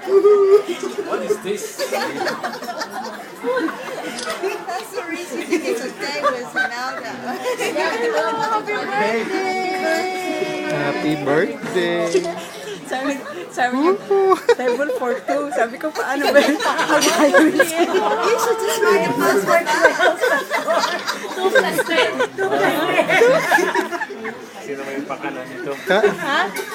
What is this? That's the reason you get to stay with Imelda. Happy birthday! Happy birthday! Sabi niya, table for two. Sabi ko, paano ba yun? You should just write a password. 2+10. Sino may pakalan nito?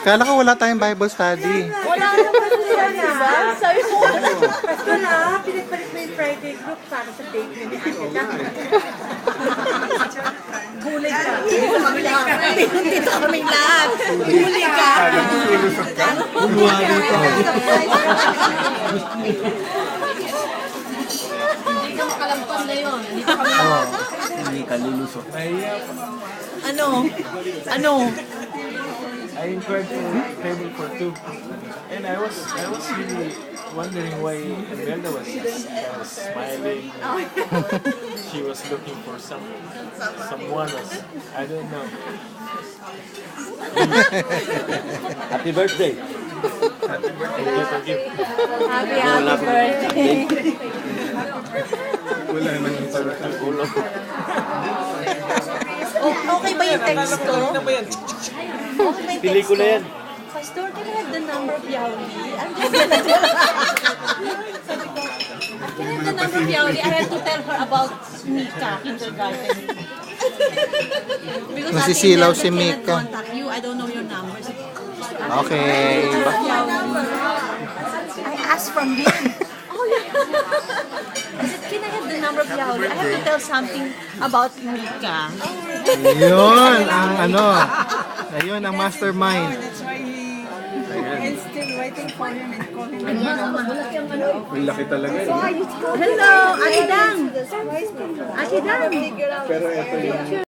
Kala ko wala tayong Bible study. Wala naman sila, diba? Sabi ko, Basta na, pinagpalit mo yung Friday group para sa date ni Ate. gulay ka. Dito kami lahat. Gulay ka. Hindi ka makalampas na yun. Hindi ka lulusot. Ano? Ano? I inquired for table for two. And I was really wondering why Imelda was smiling. She was looking for someone else. I don't know. Happy birthday! Forgive. Happy birthday. Wala naman yung sarap ng ulo. Okay ba yung text ko? Ano ba yan? Okay ba yung Pili text ko na yan. Pastor, can I have the number of Yahweh? I'm just Can I have the number of Yauli? I have to tell her about Mika, kindergarten. Because Nasisilaw Ate si Imelda Mika. cannot contact you. I don't know your number. Okay. I asked from him. Oh, yeah. I said, can I have the number of Yauli? I have to tell something about Mika. Yun, ang ano. Ayun, ang mastermind. That's why he's still waiting for him and call him. Ang laki talaga. Hello, Ate Dang. Ate Dang. Pero ito yung